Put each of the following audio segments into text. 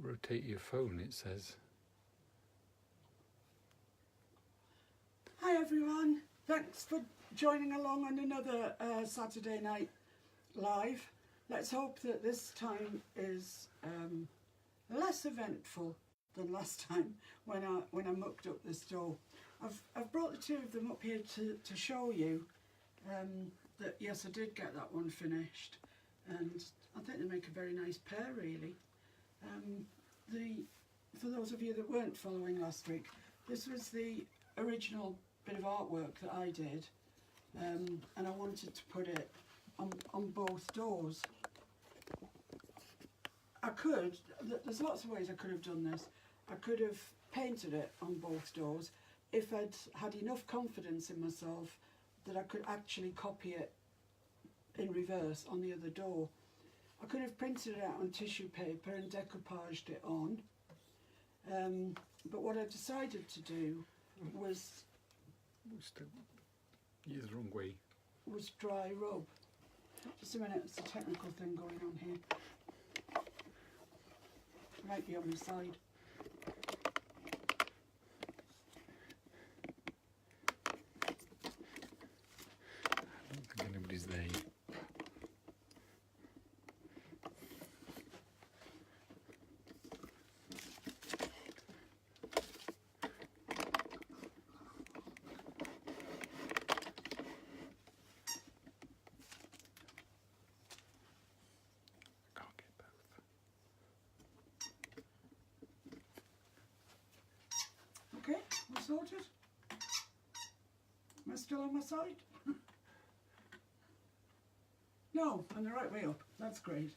rotate your phone, it says. Hi everyone, thanks for joining along on another Saturday night live. Let's hope that this time is less eventful than last time when I mucked up this door. I've brought the two of them up here to show you that yes, I did get that one finished, and I think they make a very nice pair really. For those of you that weren't following last week, this was the original bit of artwork that I did, and I wanted to put it on both doors. There's lots of ways I could have done this. I could have painted it on both doors if I'd had enough confidence in myself that I could actually copy it in reverse on the other door. I could have printed it out on tissue paper and decoupaged it on, but what I decided to do was You're the wrong way. Was dry rub. Just a minute, there's a technical thing going on here. Might be on my side. I don't think anybody's there yet. Okay, we're sorted. Am I still on my side? No, I'm the right way up. That's great.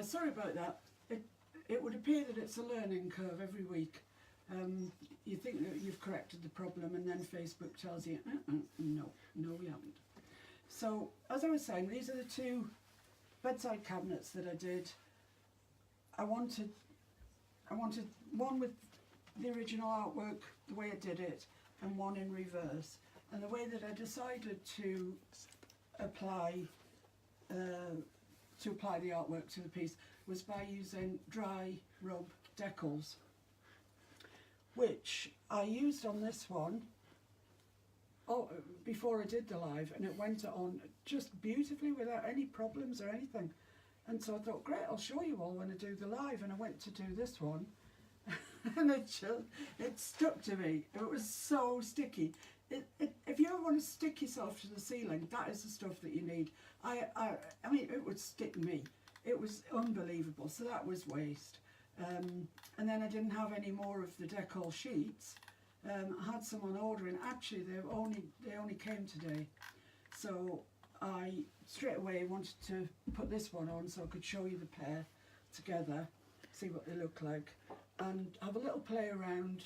Sorry about that. It would appear that it's a learning curve every week. You think that you've corrected the problem and then Facebook tells you, no, we haven't. So, as I was saying, these are the two bedside cabinets that I did. I wanted one with the original artwork, the way I did it, and one in reverse. And the way that I decided to apply the artwork to the piece was by using dry rub decals, which I used on this one before I did the live, and it went on just beautifully without any problems or anything. And so I thought, great, I'll show you all when I do the live, and I went to do this one. And it stuck to me. It was so sticky. If you ever want to stick yourself to the ceiling, that is the stuff that you need. I mean, it would stick me. It was unbelievable. So that was waste. And then I didn't have any more of the decal sheets. I had some on order, and actually they only came today. So I straight away wanted to put this one on so I could show you the pair together, see what they look like, and have a little play around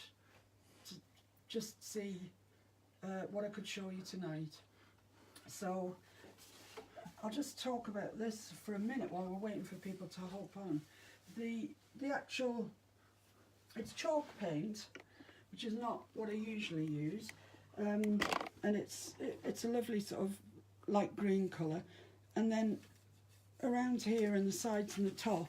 to just see what I could show you tonight. So I'll just talk about this for a minute while we're waiting for people to hop on. The actual, it's chalk paint, which is not what I usually use, and it's a lovely sort of light green colour, and then around here and the sides and the top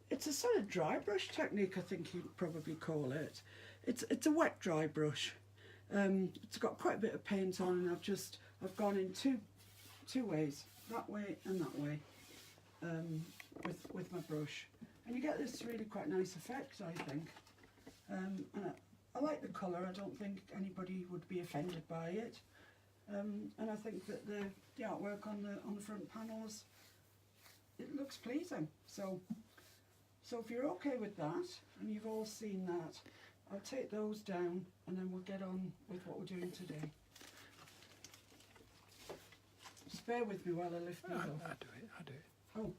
it's a sort of dry brush technique, I think you'd probably call it. It's a wet dry brush. It's got quite a bit of paint on, and I've gone in two ways, that way and that way, with my brush, and you get this really quite nice effect, I think. And I like the colour. I don't think anybody would be offended by it, and I think that the artwork on the front panels, it looks pleasing. So if you're okay with that, and you've all seen that, I'll take those down and then we'll get on with what we're doing today. Just bear with me while I lift these off. I do it. Oh,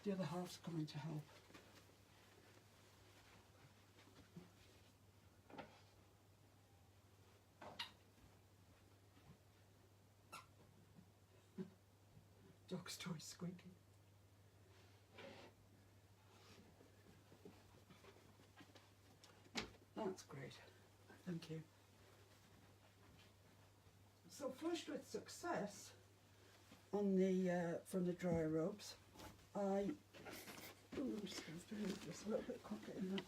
the other half's coming to help. Dog's toy squeaking. That's great, thank you. So flushed with success on the from the dry rubs, I I'm just going to do this a little bit quicker in there.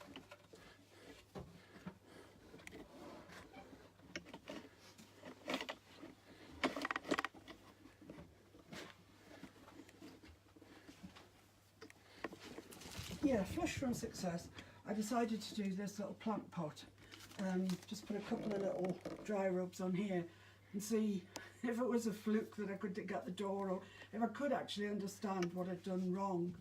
Yeah, flush from success. I decided to do this little plant pot. Just put a couple of little dry rubs on here and see if it was a fluke that I couldn't get the door, or if I could actually understand what I'd done wrong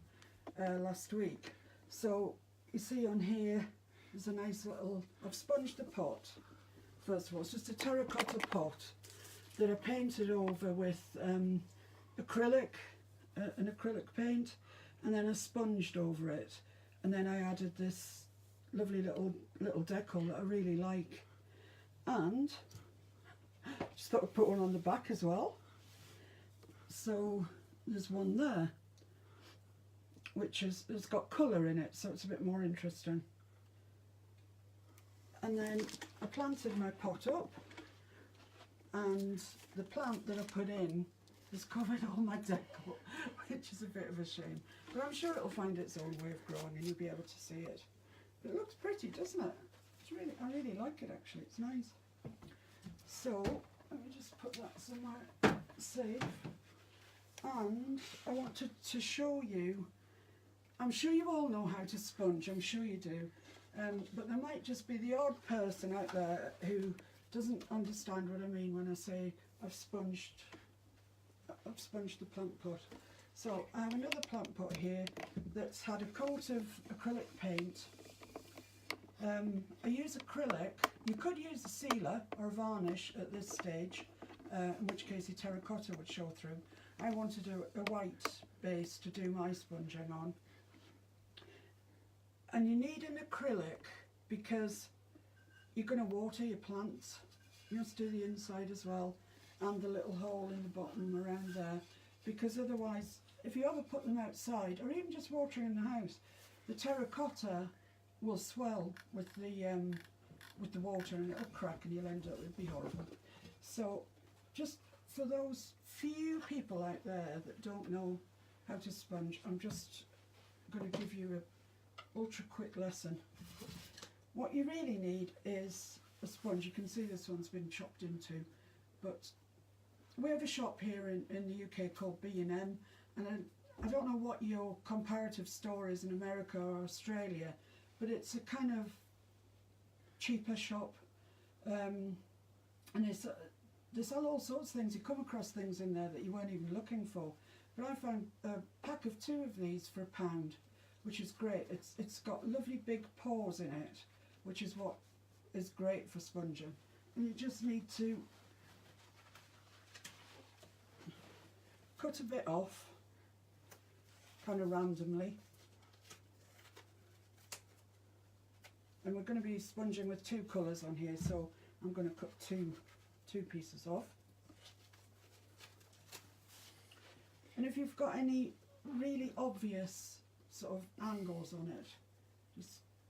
last week. So you see on here there's a nice little, I've sponged the pot. First of all, it's just a terracotta pot that I painted over with acrylic, an acrylic paint, and then I sponged over it, and then I added this lovely little decal that I really like, and just thought I'd put one on the back as well. So there's one there which has got colour in it, so it's a bit more interesting. And then I planted my pot up, and the plant that I put in has covered all my decal, which is a bit of a shame. But I'm sure it'll find its own way of growing and you'll be able to see it. But it looks pretty, doesn't it? It's really, I really like it actually, it's nice. So, let me just put that somewhere safe. And I want to show you, I'm sure you all know how to sponge, I'm sure you do. But there might just be the odd person out there who doesn't understand what I mean when I say I've sponged the plant pot. So I have another plant pot here that's had a coat of acrylic paint. I use acrylic. You could use a sealer or a varnish at this stage, in which case the terracotta would show through. I wanted a white base to do my sponging on. And you need an acrylic because you're going to water your plants. You must do the inside as well, and the little hole in the bottom around there, because otherwise, if you ever put them outside, or even just watering in the house, the terracotta will swell with the water and it'll crack and you'll end up, it'd be horrible. So just for those few people out there that don't know how to sponge, I'm just going to give you an ultra quick lesson. What you really need is a sponge. You can see this one's been chopped into, but we have a shop here in the UK called B&M, and I don't know what your comparative store is in America or Australia, but it's a kind of cheaper shop, and they sell all sorts of things. You come across things in there that you weren't even looking for, but I found a pack of 2 of these for £1, which is great. It's got lovely big pores in it, which is what is great for sponging. And you just need to cut a bit off, kind of randomly. And we're going to be sponging with 2 colours on here, so I'm going to cut two pieces off. And if you've got any really obvious sort of angles on it,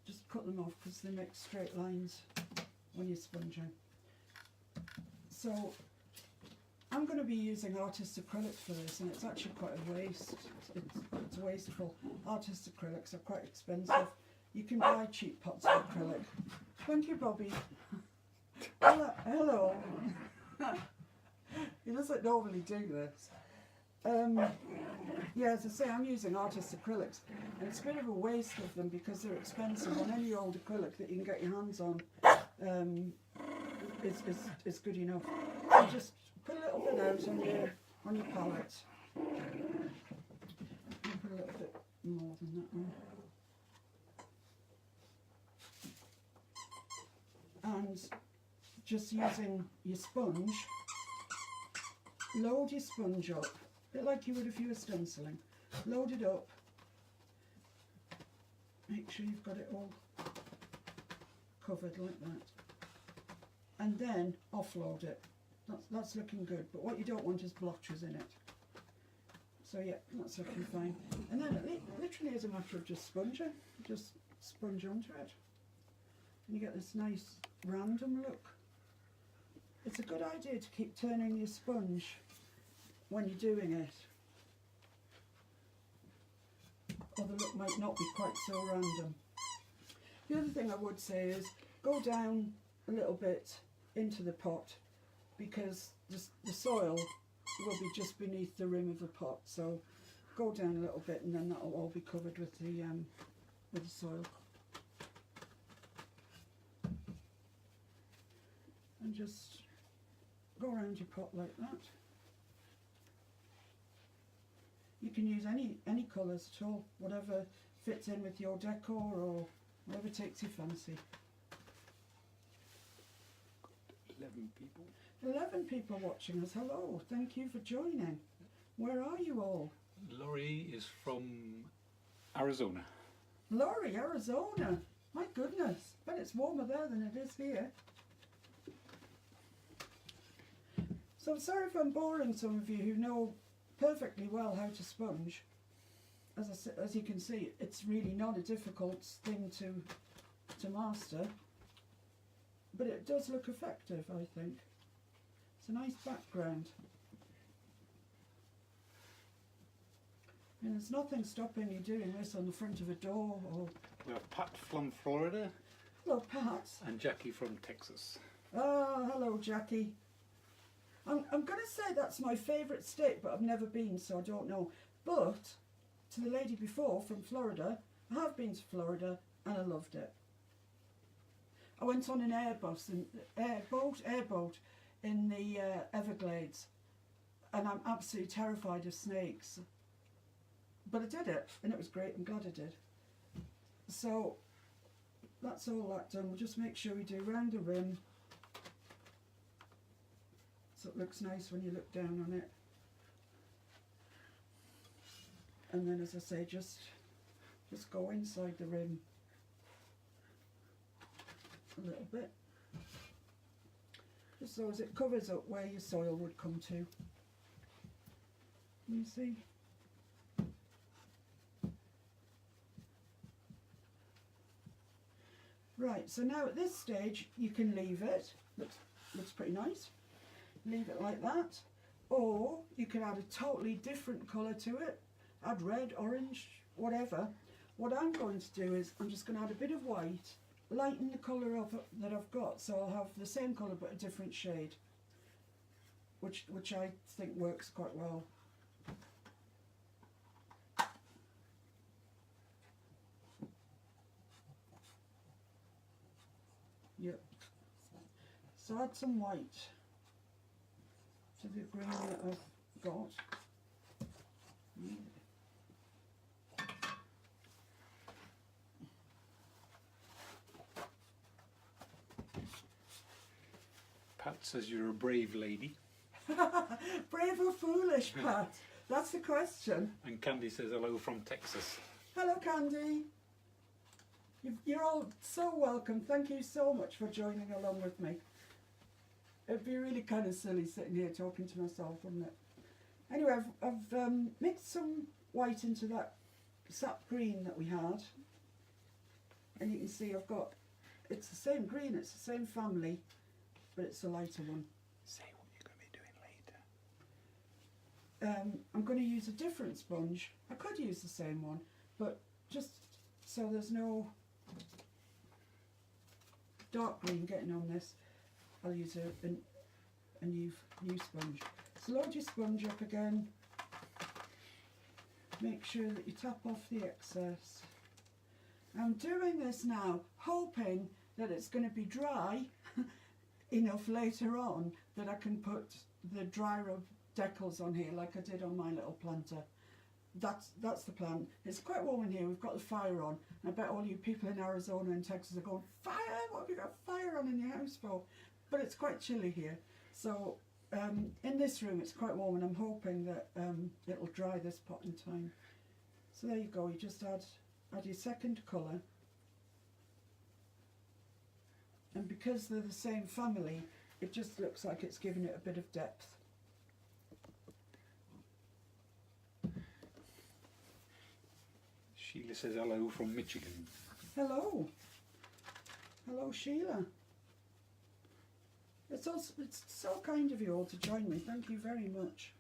just cut them off, because they make straight lines when you're sponging. So I'm going to be using artist acrylics for this, and it's actually quite a waste. It's wasteful. Artist acrylics are quite expensive. You can buy cheap pots of acrylic. Thank you, Bobby. Hello. He doesn't normally do this. Yeah, as I say, I'm using artist acrylics, and it's a bit of a waste of them because they're expensive. And any old acrylic that you can get your hands on is good enough. So just put a little bit out on your palette. Put a little bit more than that one. And just using your sponge, load your sponge up, a bit like you would if you were stenciling. Load it up, make sure you've got it all covered like that, and then offload it. That's looking good, but what you don't want is blotches in it. So yeah, that's looking fine. And then it literally is a matter of just sponging, just sponge onto it. And you get this nice random look. It's a good idea to keep turning your sponge when you're doing it. or the look might not be quite so random. The other thing I would say is go down a little bit into the pot, because the soil will be just beneath the rim of the pot, so go down a little bit and then that will all be covered with the soil. And just go around your pot like that. You can use any colours at all, whatever fits in with your decor or whatever takes your fancy. 11 people. 11 people watching us. Hello, thank you for joining. Where are you all? Laurie is from Arizona. Laurie, Arizona. My goodness, bet it's warmer there than it is here. So I'm sorry if I'm boring some of you who know perfectly well how to sponge. As you can see, it's really not a difficult thing to master, but it does look effective, I think. It's a nice background. And there's nothing stopping you doing this on the front of a door or... We have Pat from Florida. Hello, Pat. And Jackie from Texas. Oh, hello, Jackie. I'm going to say that's my favourite state, but I've never been, so I don't know. But to the lady before from Florida, I have been to Florida and I loved it. I went on an airboat in the Everglades, and I'm absolutely terrified of snakes. But I did it, and it was great. I'm glad I did. So that's all that done. We'll just make sure we do round the rim, so it looks nice when you look down on it. And then, as I say, just go inside the rim a little bit, just so as it covers up where your soil would come to. You see? Right, so now at this stage you can leave it. Looks pretty nice. Leave it like that, or you can add a totally different colour to it. Add red, orange, whatever. What I'm going to do is I'm just going to add a bit of white, lighten the colour of it that I've got, so I'll have the same colour but a different shade, which I think works quite well. Yep. So add some white to the green that I've got. Pat says you're a brave lady. Brave or foolish, Pat? That's the question. And Candy says hello from Texas. Hello, Candy. You're all so welcome. Thank you so much for joining along with me. It'd be really kind of silly sitting here talking to myself, wouldn't it? Anyway, I've mixed some white into that sap green that we had. And you can see it's the same green, it's the same family, but it's a lighter one. Say what you're going to be doing later. I'm going to use a different sponge. I could use the same one, but just so there's no dark green getting on this, I'll use a new sponge. So load your sponge up again. Make sure that you tap off the excess. I'm doing this now hoping that it's going to be dry enough later on that I can put the dry rub decals on here like I did on my little planter. That's the plan. It's quite warm in here. We've got the fire on. I bet all you people in Arizona and Texas are going, fire? What have you got fire on in your house for? But it's quite chilly here. So in this room it's quite warm, and I'm hoping that it'll dry this pot in time. So there you go. You just add your second colour. And because they're the same family, it just looks like it's giving it a bit of depth. Sheila says hello from Michigan. Hello. Hello, Sheila. It's so kind of you all to join me. Thank you very much.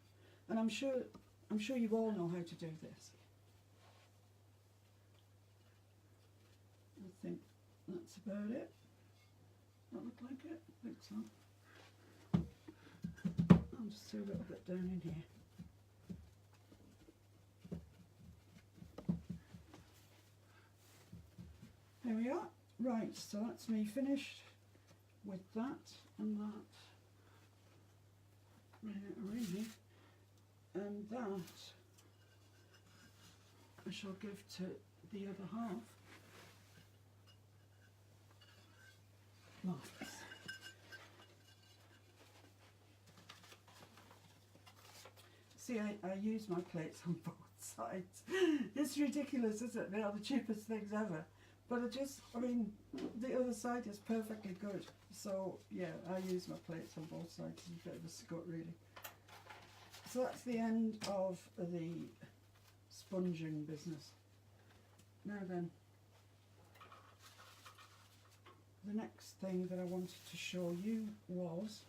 And I'm sure you all know how to do this. think that's about it. That look like it? I think so. I'll just do a little bit down in here. There we are. Right, so that's me finished with that and that. Really. And that I shall give to the other half. Marvellous. See, I use my plates on both sides. It's ridiculous, isn't it? They are the cheapest things ever. But I mean, the other side is perfectly good. So, yeah, I use my plates on both sides. It's a bit of a scut, really. So that's the end of the sponging business. Now then, the next thing that I wanted to show you was,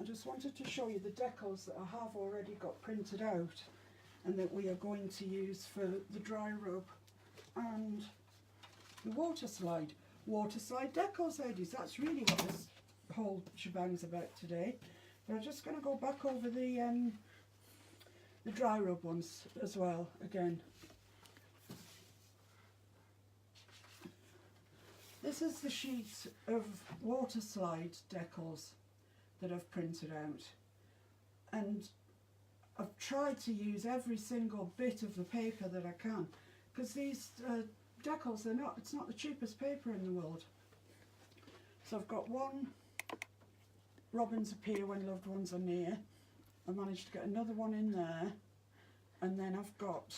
I just wanted to show you the decals that I have already got printed out and that we are going to use for the dry rub and the water slide. Water slide decals, ladies, that's really what this whole shebang's about today. But I'm just going to go back over the dry rub ones as well again. This is the sheet of water slide decals that I've printed out, and I've tried to use every single bit of the paper that I can, because these decals, it's not the cheapest paper in the world. So I've got one, Robins appear when loved ones are near. I managed to get another one in there, and then I've got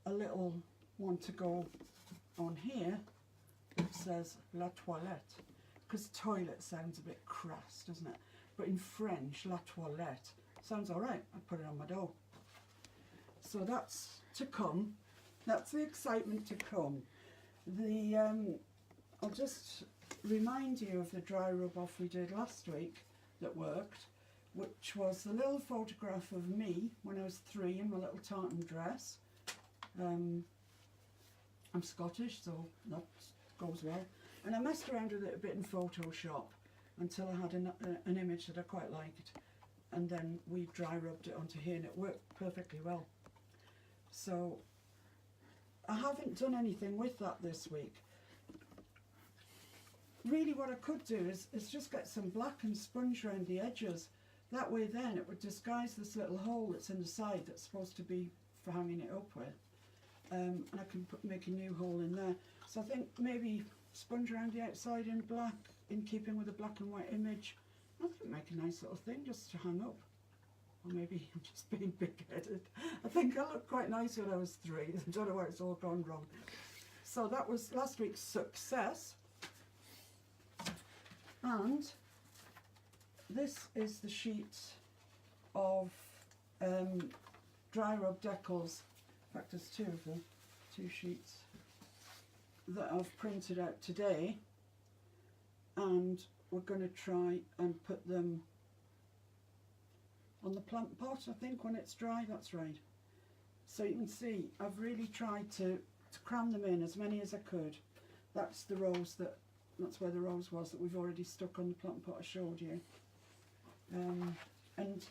a little one to go on here that says La Toilette, because toilet sounds a bit crass, doesn't it? But in French, La Toilette sounds alright. I put it on my door. So that's to come. That's the excitement to come. I'll just remind you of the dry rub off we did last week that worked, which was the little photograph of me when I was 3 in my little tartan dress. I'm Scottish, so that goes well. And I messed around with it a bit in Photoshop until I had an image that I quite liked. And then we dry rubbed it onto here and it worked perfectly well. So I haven't done anything with that this week. Really what I could do is just get some black and sponge around the edges. That way then it would disguise this little hole that's in the side that's supposed to be for hanging it up with. And I can make a new hole in there. So I think maybe sponge around the outside in black, in keeping with the black and white image. I think make a nice little thing just to hang up. Or maybe I'm just being big-headed. I think I looked quite nice when I was 3. I don't know where it's all gone wrong. So that was last week's success. And this is the sheet of dry rub decals. In fact, there's 2 of them, 2 sheets that I've printed out today, and we're going to try and put them on the plant pot, I think, when it's dry. That's right. So you can see I've really tried to cram them in, as many as I could. That's where the rose was that we've already stuck on the plant pot I showed you. And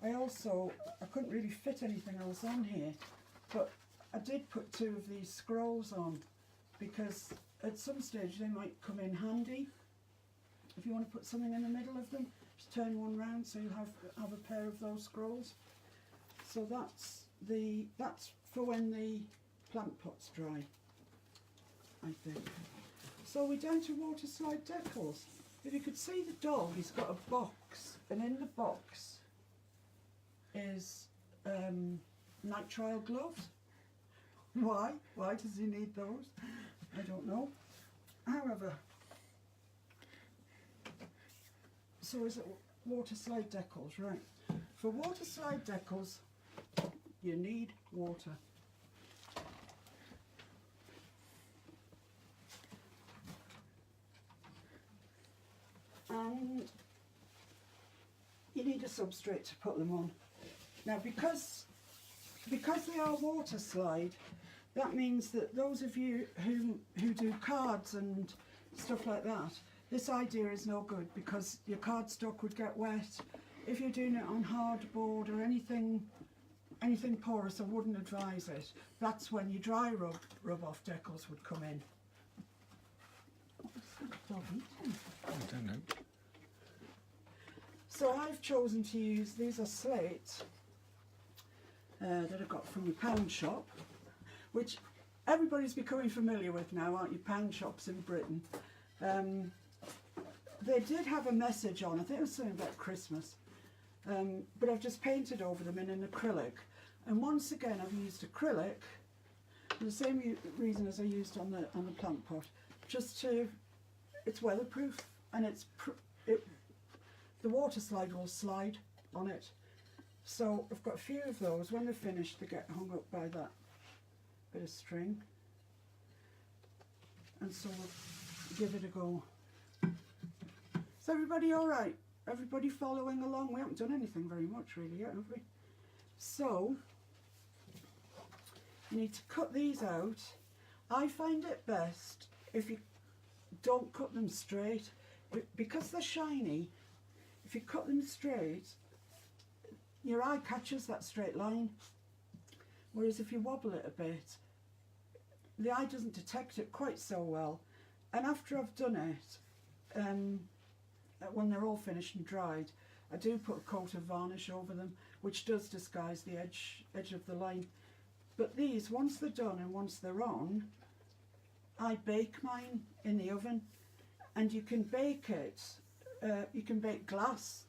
I couldn't really fit anything else on here, but I did put 2 of these scrolls on, because at some stage they might come in handy. If you want to put something in the middle of them, just turn one round so you have a pair of those scrolls. So that's for when the plant pot's dry, I think. So we're down to water slide decals. If you could see the dog, he's got a box, and in the box is nitrile gloves. Why? Why does he need those? I don't know. However, so is it water slide decals, right? For water slide decals, you need water. And you need a substrate to put them on. Now, because because they are water slide, that means that those of you who do cards and stuff like that, this idea is no good because your cardstock would get wet. If you're doing it on hardboard or anything porous, I wouldn't advise it. That's when your dry rub off decals would come in. What's that dog eating? I don't know. So I've chosen to use, these are slates that I got from the pound shop, which everybody's becoming familiar with now, aren't you, pound shops in Britain. They did have a message on, I think it was something about Christmas, but I've just painted over them in an acrylic. And once again I've used acrylic for the same reason as I used on the plant pot, just to, it's weatherproof and the water slide will slide on it. So I've got a few of those. When they're finished, they get hung up by that bit of string. And so we'll give it a go. Is everybody all right? Everybody following along? We haven't done anything very much really yet, have we? So you need to cut these out. I find it best if you don't cut them straight, because they're shiny. If you cut them straight, your eye catches that straight line, whereas if you wobble it a bit, the eye doesn't detect it quite so well. And after I've done it, when they're all finished and dried, I do put a coat of varnish over them, which does disguise the edge of the line. But these, once they're done and once they're on, I bake mine in the oven, and you can bake it. You can bake glass.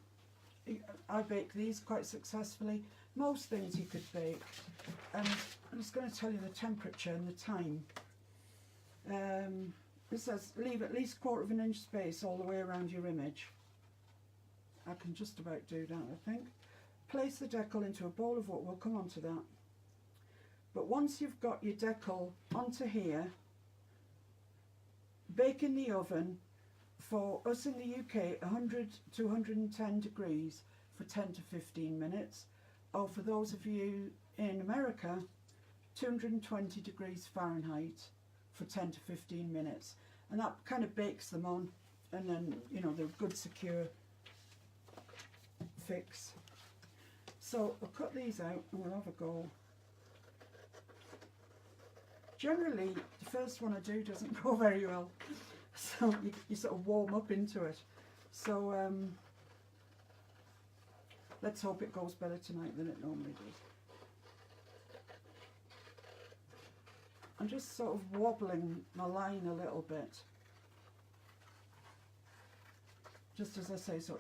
I bake these quite successfully. Most things you could bake. I'm just going to tell you the temperature and the time. It says leave at least 1/4 inch space all the way around your image. I can just about do that, I think. Place the decal into a bowl of water. We'll come on to that. But once you've got your decal onto here, bake in the oven for us in the UK 100 to 110 degrees for 10 to 15 minutes, or for those of you in America 220 degrees Fahrenheit for 10 to 15 minutes, and that kind of bakes them on, and then they're a good secure fix. So I'll cut these out and we'll have a go. Generally the first one I do doesn't go very well, so you sort of warm up into it. So let's hope it goes better tonight than it normally does. I'm just sort of wobbling my line a little bit, just as I say, so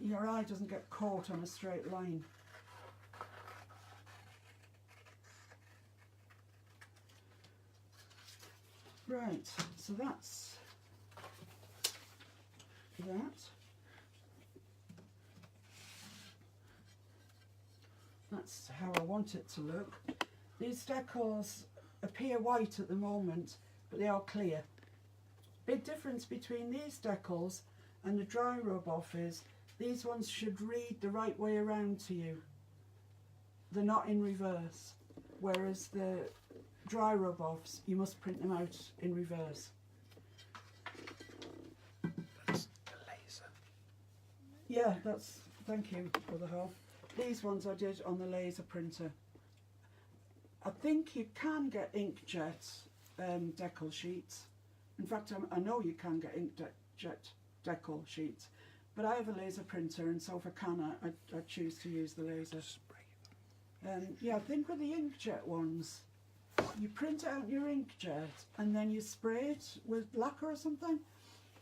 your eye doesn't get caught on a straight line. Right, so that's that. That's how I want it to look. These decals appear white at the moment, but they are clear. Big difference between these decals and the dry rub off is these ones should read the right way around to you. They're not in reverse, whereas the dry rub offs, you must print them out in reverse. That's the laser. Yeah, thank you for the help. These ones I did on the laser printer. I think you can get inkjet decal sheets. In fact, I know you can get inkjet decal sheets, but I have a laser printer, and so if I can, I choose to use the laser. Yeah, I think with the inkjet ones, you print out your inkjet and then you spray it with lacquer or something.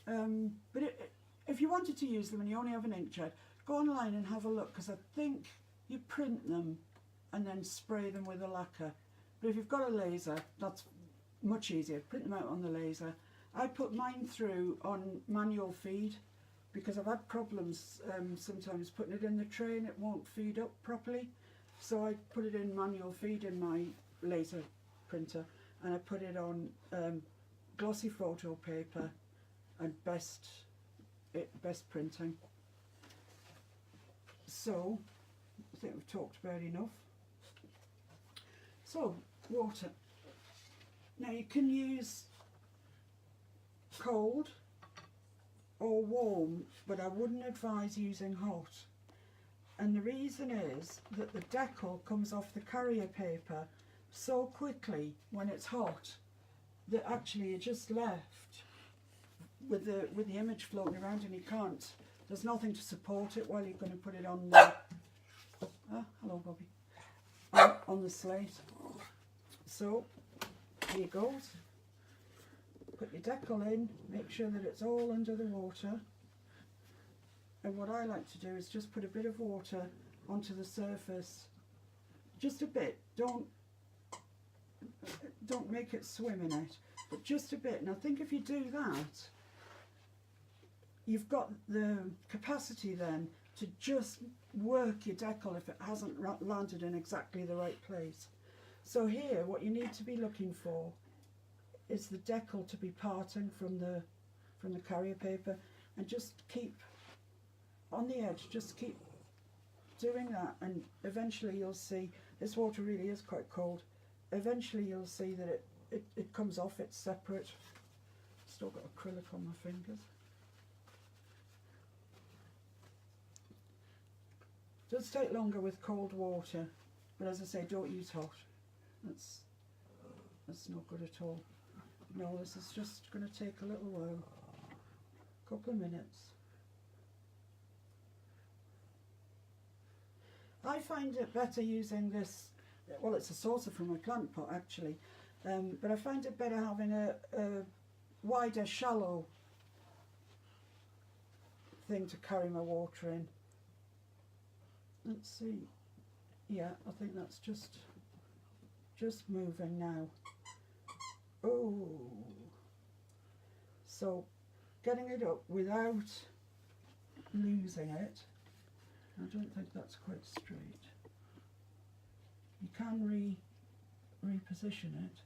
But if you wanted to use them and you only have an inkjet, go online and have a look, because I think you print them and then spray them with a lacquer. But if you've got a laser, that's much easier. Print them out on the laser. I put mine through on manual feed because I've had problems sometimes putting it in the tray and it won't feed up properly. So I put it in manual feed in my laser printer, and I put it on glossy photo paper and best printing. So I think we've talked about enough. So, water. Now you can use cold or warm, but I wouldn't advise using hot. And the reason is that the decal comes off the carrier paper so quickly when it's hot that actually you're just left with the image floating around, and you can't. There's nothing to support it while you're going to put it on the hello Bobby, on the slate. So here goes. Put your decal in, make sure that it's all under the water. And what I like to do is just put a bit of water onto the surface, just a bit. Don't make it swim in it, but just a bit. And I think if you do that, you've got the capacity then to just work your decal if it hasn't landed in exactly the right place. So here, what you need to be looking for is the decal to be parting from the carrier paper, and just keep on the edge, just keep doing that, and eventually you'll see, this water really is quite cold, eventually you'll see that it comes off, it's separate. Still got acrylic on my fingers. Does take longer with cold water, but as I say, don't use hot. That's not good at all. No, this is just going to take a little while, a couple of minutes. I find it better using this, well, it's a saucer from my plant pot actually, but I find it better having a wider, shallow thing to carry my water in. Let's see. Yeah, I think that's just moving now. Oh, so getting it up without losing it. I don't think that's quite straight. You can reposition it.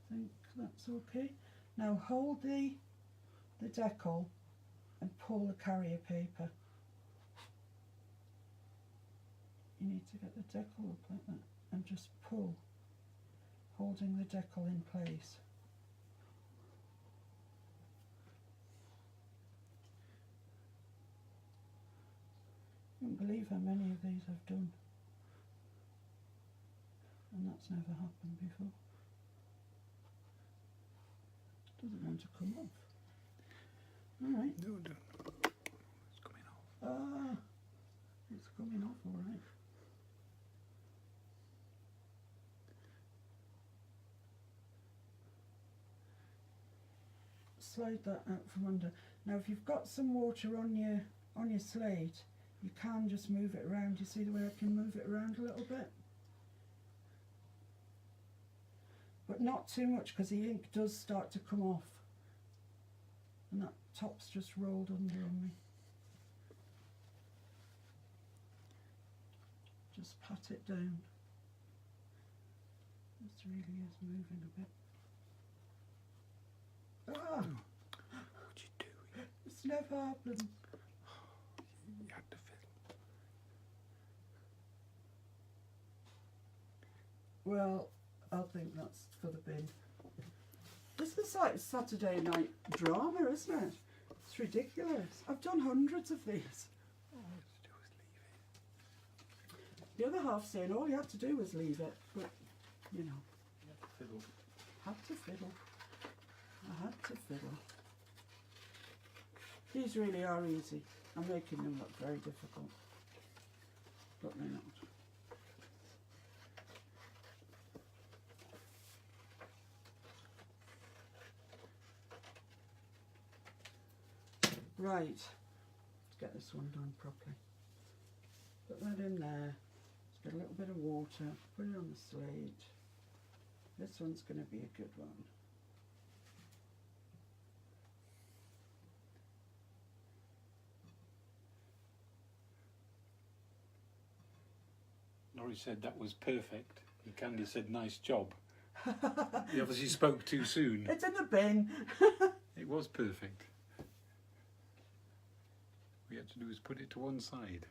I think that's okay. Now hold the decal and pull the carrier paper. You need to get the decal up like that and just pull, holding the decal in place. I can't believe how many of these I've done, and that's never happened before. Doesn't want to come off. Alright. No, don't. It's coming off. Ah, it's coming off alright. Slide that out from under. Now if you've got some water on your slate, you can just move it around. You see the way I can move it around a little bit? But not too much, because the ink does start to come off. And that top's just rolled under on me. Just pat it down. This really is moving a bit. Ah! What'd you do? It's never happened. You had to fiddle. Well, I think that's for the bin. This is like Saturday night drama, isn't it? It's ridiculous. I've done hundreds of these. All you have to do is leave it. The other half saying all you have to do was leave it, but you know. You have to fiddle. Had to fiddle. I had to fiddle. These really are easy. I'm making them look very difficult, but they're not. Right, let's get this one done properly. Put that in there. Let's get a little bit of water. Put it on the slate. This one's going to be a good one. Laurie said that was perfect. And Candy said nice job. He obviously spoke too soon. It's in the bin. It was perfect. What we had to do is put it to one side.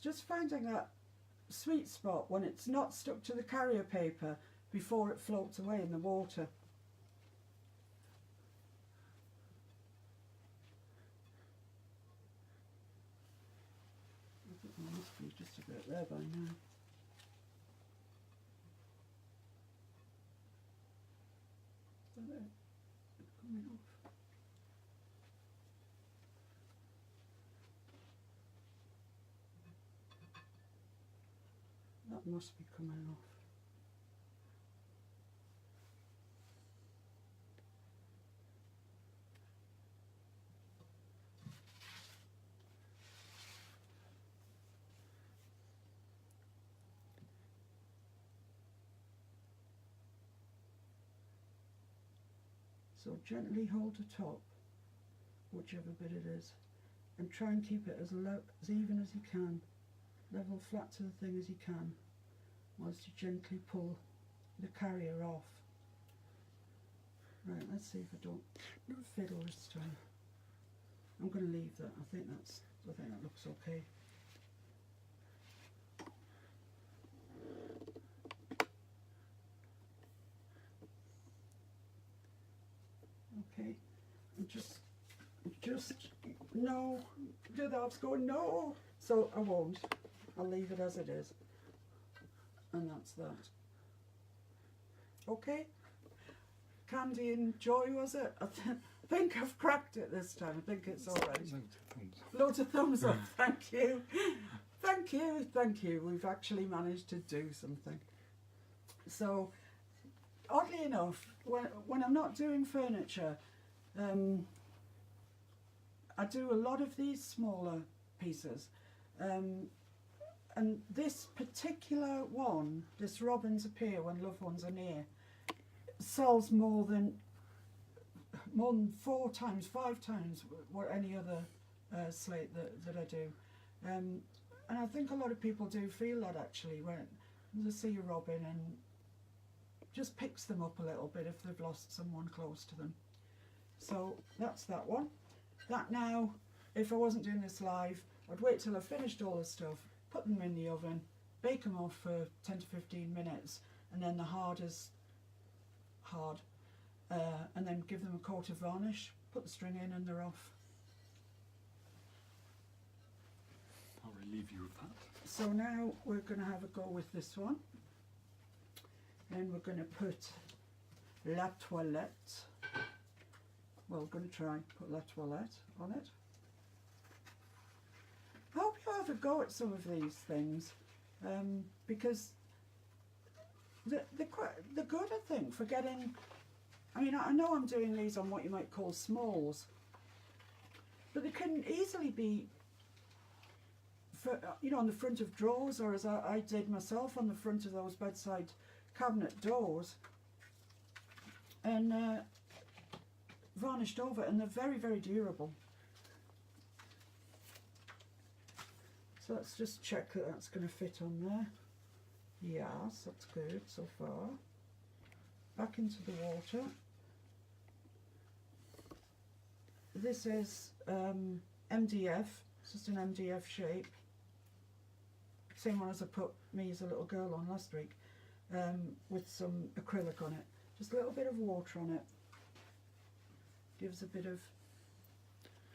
just finding that sweet spot when it's not stuck to the carrier paper before it floats away in the water. I think there must be just a bit there by now. Is that it? It's coming off. That must be coming off. So gently hold the top, whichever bit it is, and try and keep it as even as you can, level flat to the thing as you can, whilst you gently pull the carrier off. Right, let's see if I don't fiddle this time. I'm going to leave that. I think that looks okay. Okay, and just no, do that. I was going no, so I won't. I'll leave it as it is, and that's that. Okay, Candy and Joy, was it? I think I've cracked it this time. I think it's all right. Loads of thumbs up. Thank you, thank you, thank you. We've actually managed to do something. So, oddly enough, when I'm not doing furniture, I do a lot of these smaller pieces, and this particular one, this Robins Appear When Loved Ones Are Near, sells more than 4 times, 5 times what any other slate that I do, and I think a lot of people do feel that actually when they see a robin and just picks them up a little bit if they've lost someone close to them. So that's that one. That now, if I wasn't doing this live, I'd wait till I finished all the stuff, put them in the oven, bake them off for 10 to 15 minutes, and then the hard, and then give them a coat of varnish, put the string in, and they're off. I'll relieve you of that. So now we're going to have a go with this one. Then we're going to put La Toilette. Well, we're going to try put La Toilette on it. I hope you have a go at some of these things, because they're good, I think, for getting. I mean, I know I'm doing these on what you might call smalls, but they can easily be, for, you know, on the front of drawers, or as I did myself on the front of those bedside cabinet doors, and varnished over, and they're very, very durable. So let's just check that that's going to fit on there. Yes, that's good so far. Back into the water. This is MDF, it's just an MDF shape. Same one as I put me as a little girl on last week, with some acrylic on it. Just a little bit of water on it. Gives a bit of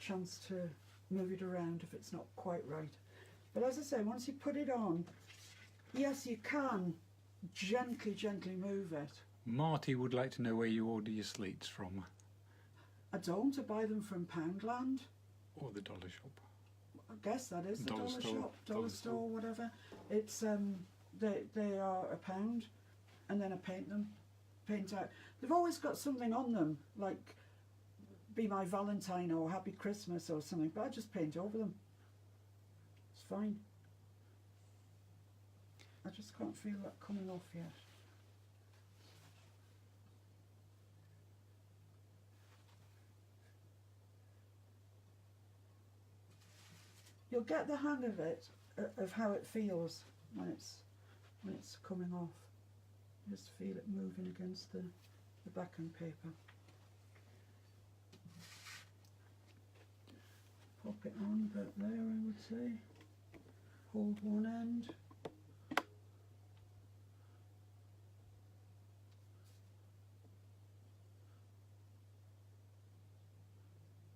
chance to move it around if it's not quite right. But as I say, once you put it on, yes, you can gently move it. Marty would like to know where you order your slates from. I don't. I buy them from Poundland. Or the dollar shop. I guess that is the dollar shop, dollar store, whatever. It's they are £1, and then I paint out. They've always got something on them, like Be My Valentine or Happy Christmas or something, but I just paint over them. It's fine. I just can't feel that coming off yet. You'll get the hang of it, of how it feels when it's coming off. Just feel it moving against the backing paper. Pop it on about there, I would say. hold one end.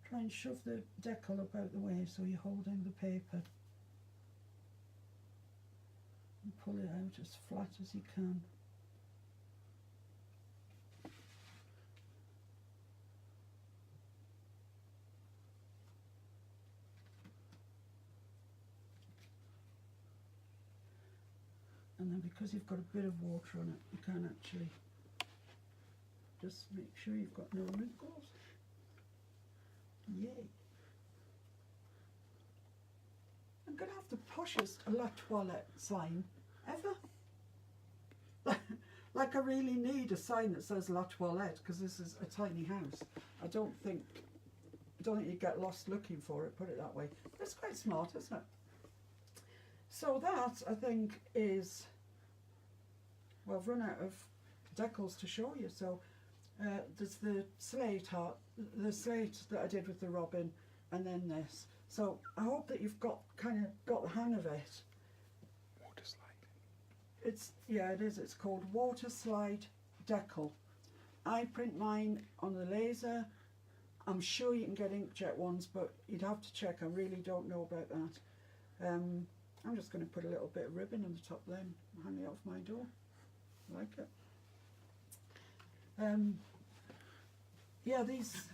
Try and shove the decal up out the way so you're holding the paper. And pull it out as flat as you can. And then because you've got a bit of water on it, you can actually just make sure you've got no wrinkles. Yay. I'm going to have the poshest La Toilette sign ever. Like I really need a sign that says La Toilette because this is a tiny house. I don't think you get lost looking for it, put it that way. It's quite smart, isn't it? So that, I think, is, well, I've run out of decals to show you. So there's the slate art, the slate that I did with the robin, and then this. So I hope that you've got the hang of it. Waterslide. Yeah, it is. It's called waterslide decal. I print mine on the laser. I'm sure you can get inkjet ones, but you'd have to check. I really don't know about that. I'm just going to put a little bit of ribbon on the top then, hang it off my door. I like it. Yeah, these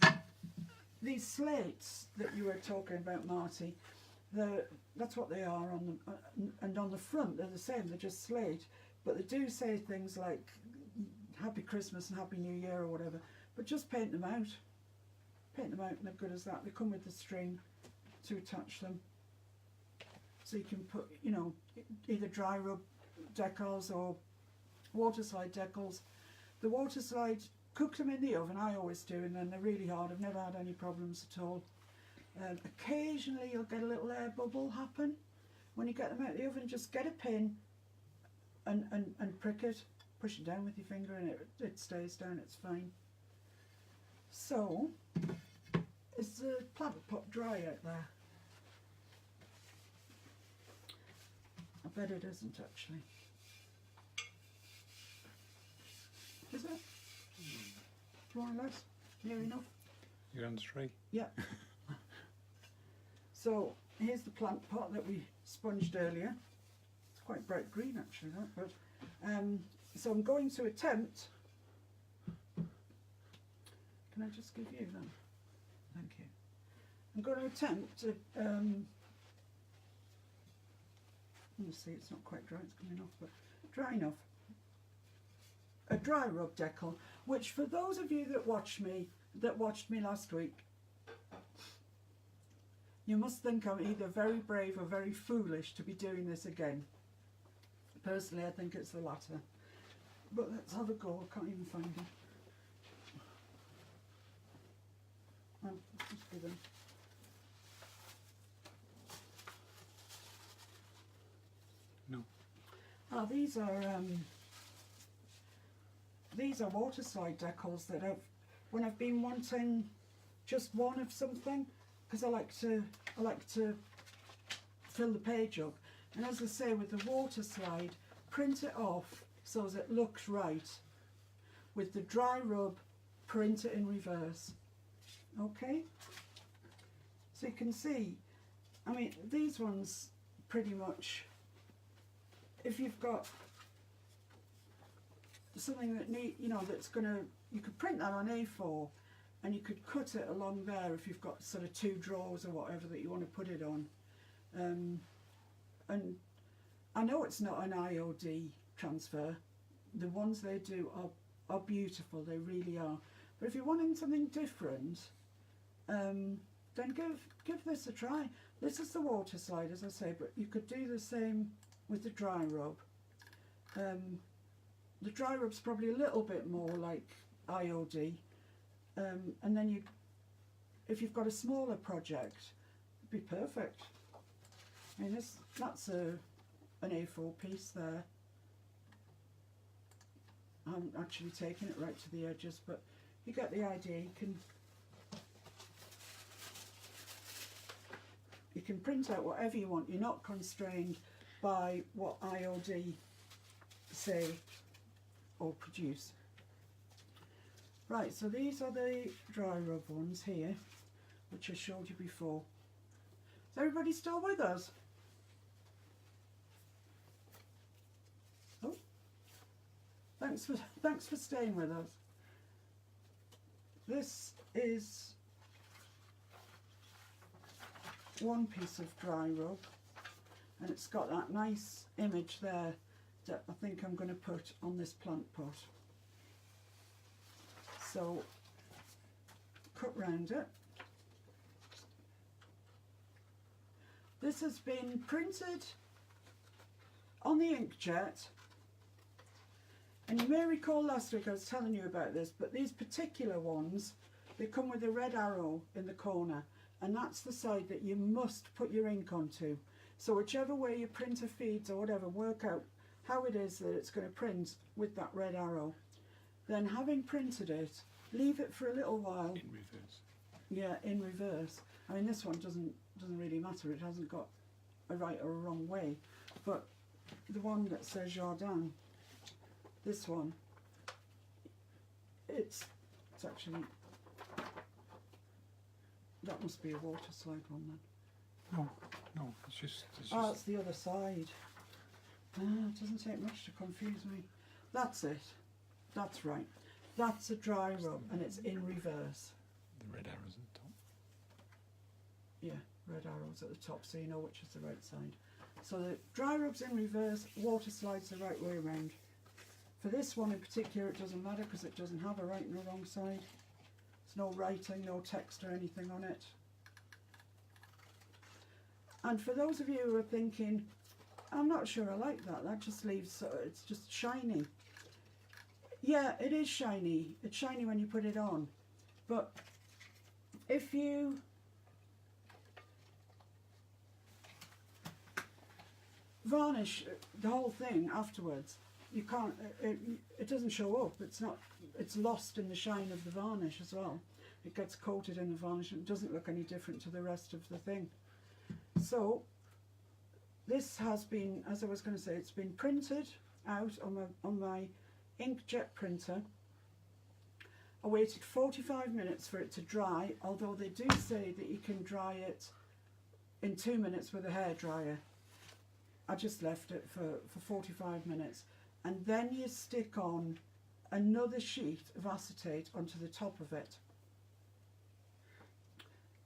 slates that you were talking about, Marty, that's what they are on them, and on the front they're the same. They're just slate, but they do say things like Happy Christmas and Happy New Year or whatever. But just paint them out. Paint them out, and they're good as that. They come with the string to attach them. So you can put, you know, either dry rub decals or waterslide decals. The waterslide, cook them in the oven, I always do, and then they're really hard. I've never had any problems at all. Occasionally you'll get a little air bubble happen. When you get them out of the oven, just get a pin and prick it. Push it down with your finger and it stays down, it's fine. So, is the plant pot dry out there? I bet it isn't actually. Is it? More or less? Near enough? You're on three? Yeah. So here's the plant pot that we sponged earlier. It's quite bright green actually, that, but so I'm going to attempt. Can I just give you that? Thank you. I'm going to attempt to let's see, it's not quite dry, it's coming off, but dry enough. A dry rub decal, which for those of you that watched me last week, you must think I'm either very brave or very foolish to be doing this again. Personally, I think it's the latter. But let's have a go. I can't even find it. Oh, let's go then. No. Ah, these are waterslide decals that when I've been wanting just one of something, because I like to fill the page up. And as I say, with the water slide, print it off so as it looks right. With the dry rub, print it in reverse. Okay? So you can see, I mean, these ones pretty much, if you've got something that that's gonna, you could print that on A4 and you could cut it along there if you've got sort of 2 drawers or whatever that you want to put it on. And I know it's not an IOD transfer. The ones they do are beautiful, they really are. But if you're wanting something different, then give this a try. This is the water slide, as I say, but you could do the same with the dry rub. The dry rub's probably a little bit more like IOD, and then if you've got a smaller project, it'd be perfect. I mean, that's an A4 piece there. I'm actually taking it right to the edges, but you get the idea. You can print out whatever you want. You're not constrained. by what IOD say or produce. Right, so these are the dry rub ones here, which I showed you before. Is everybody still with us? Oh, thanks for staying with us. This is one piece of dry rub, and it's got that nice image there that I think I'm going to put on this plant pot. So cut round it. This has been printed on the inkjet, and you may recall last week I was telling you about this, but these particular ones, they come with a red arrow in the corner, and that's the side that you must put your ink onto. So whichever way your printer feeds or whatever, work out how it is that it's going to print with that red arrow. Then, having printed it, leave it for a little while. In reverse. Yeah, in reverse. I mean, this one doesn't really matter. It hasn't got a right or a wrong way. But the one that says Jardin, this one, it's actually, that must be a waterslide one then. No, it's just. Oh, it's the other side. It doesn't take much to confuse me. That's it. That's right. That's a dry rub, and it's in reverse. The red arrows at the top. Yeah, red arrows at the top, so you know which is the right side. So the dry rub's in reverse, water slides the right way around. For this one in particular, it doesn't matter because it doesn't have a right and a wrong side. There's no writing, no text or anything on it. And for those of you who are thinking, I'm not sure I like that, that just leaves, it's just shiny. Yeah, it is shiny. It's shiny when you put it on. But if you varnish the whole thing afterwards, you can't, it doesn't show up. It's not, it's lost in the shine of the varnish as well. It gets coated in the varnish and it doesn't look any different to the rest of the thing. So this has been, as I was going to say, it's been printed out on my inkjet printer. I waited 45 minutes for it to dry, although they do say that you can dry it in 2 minutes with a hairdryer. I just left it for 45 minutes, and then you stick on another sheet of acetate onto the top of it.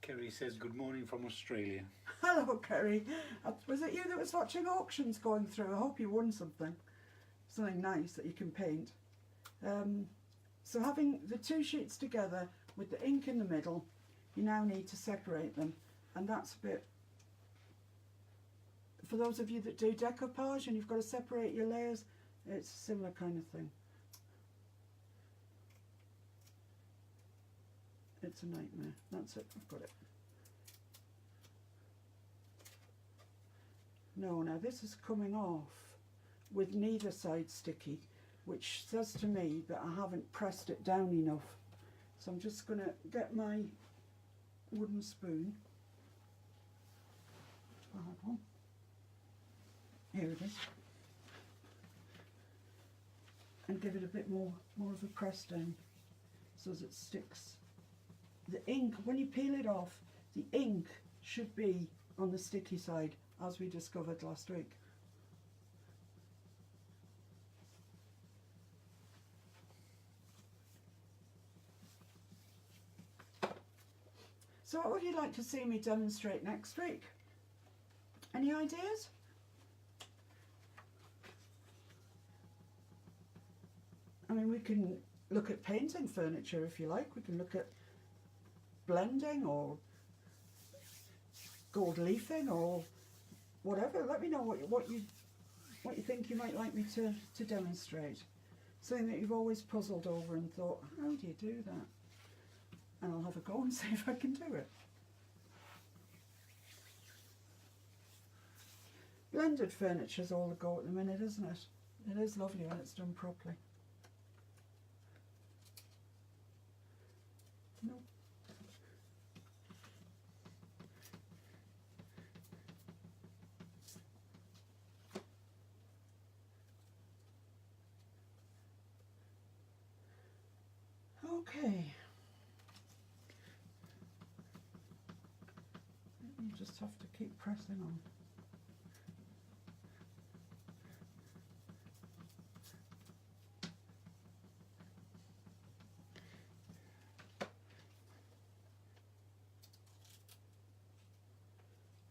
Kerry says good morning from Australia. Hello Kerry, was it you that was watching auctions going through? I hope you won something nice that you can paint. So having the two sheets together with the ink in the middle, you now need to separate them, and that's a bit, for those of you that do decoupage and you've got to separate your layers, it's a similar kind of thing. It's a nightmare. That's it, I've got it. No, now this is coming off with neither side sticky, which says to me that I haven't pressed it down enough. So I'm just going to get my wooden spoon. I have one. Here it is. And give it a bit more of a press down so as it sticks. The ink, when you peel it off, the ink should be on the sticky side, as we discovered last week. So what would you like to see me demonstrate next week? Any ideas? I mean, we can look at painting furniture if you like. We can look at blending or gold leafing or whatever. Let me know what you think you might like me to demonstrate. Something that you've always puzzled over and thought, how do you do that? And I'll have a go and see if I can do it. Blended furniture's all the go at the minute, isn't it? It is lovely when it's done properly. Nope. Okay. You just have to keep pressing on.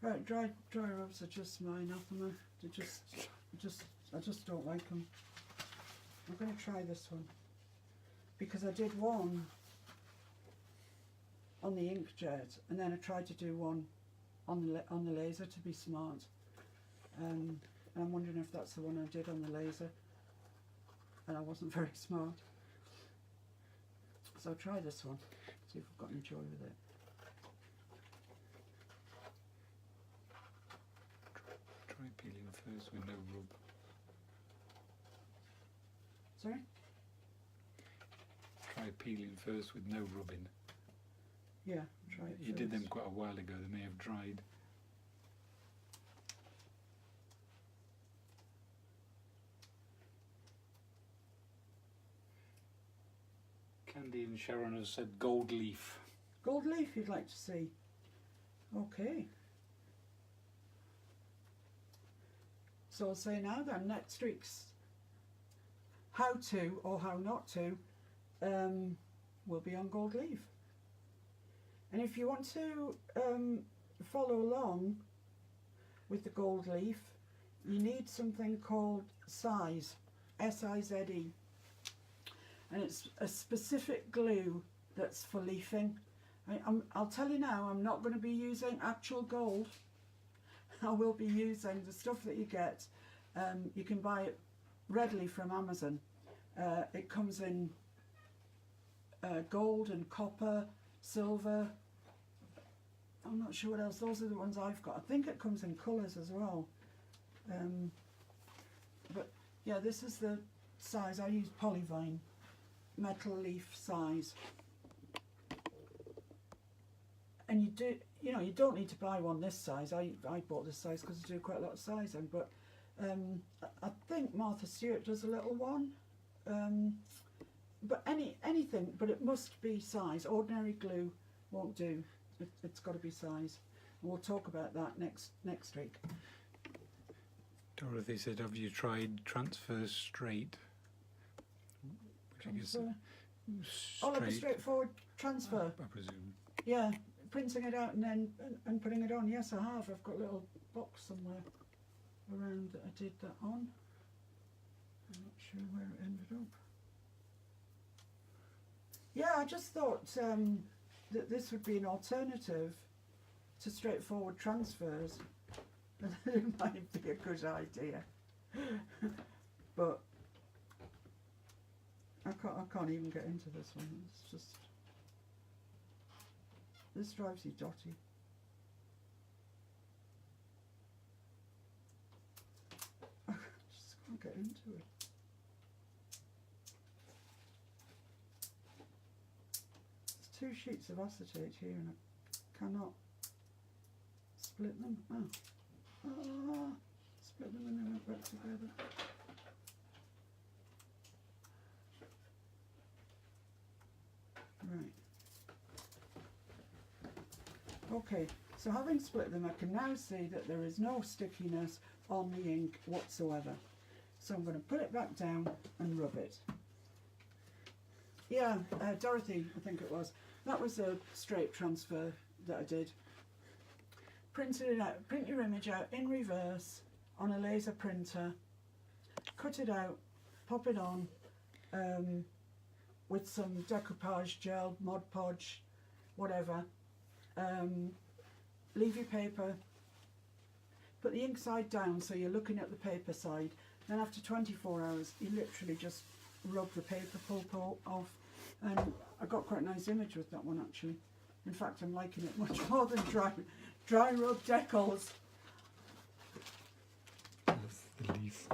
Right, dry rubs are just my anathema. I just don't like them. I'm going to try this one because I did one on the inkjet and then I tried to do one on the laser to be smart. And I'm wondering if that's the one I did on the laser and I wasn't very smart. So I'll try this one, see if I've got any joy with it. Try peeling first with no rub. Sorry? Try peeling first with no rubbing. Yeah, try it You did them first. quite a while ago, they may have dried. Candy and Sharon has said gold leaf. Gold leaf you'd like to see? Okay. So I'll say now then, next week's how to or how not to will be on gold leaf. And if you want to follow along with the gold leaf, you need something called size, S-I-Z-E. And it's a specific glue that's for leafing. I'll tell you now, I'm not going to be using actual gold. I will be using the stuff that you get. You can buy it readily from Amazon. It comes in gold and copper, silver. I'm not sure what else. Those are the ones I've got. I think it comes in colours as well. But yeah, this is the size. I use Polyvine metal leaf size. And you don't need to buy one this size. I bought this size because I do quite a lot of sizing, but I think Martha Stewart does a little one. But anything, but it must be size. Ordinary glue won't do. It's got to be size. And we'll talk about that next week. Dorothy said, have you tried transfer straight? Which I guess Transfer. Oh, like a straightforward transfer. I presume. Yeah, printing it out and then putting it on. Yes, I have. I've got a little box somewhere around that I did that on. I'm not sure where it ended up. Yeah, I just thought that this would be an alternative to straightforward transfers. It might be a good idea. But I can't even get into this one. It's just, this drives you dotty. I just can't get into it. There's 2 sheets of acetate here and I cannot split them. Split them and they went back together. Right. Okay, so having split them, I can now see that there is no stickiness on the ink whatsoever. So I'm going to put it back down and rub it. Yeah, Dorothy, I think it was. That was a straight transfer that I did. Printed it out, print your image out in reverse on a laser printer, cut it out, pop it on with some decoupage gel, Mod Podge, whatever. Leave your paper, put the ink side down so you're looking at the paper side. Then after 24 hours, you literally just rub the paper pulp off. And I got quite a nice image with that one actually. In fact, I'm liking it much more than dry rub decals. The leaf.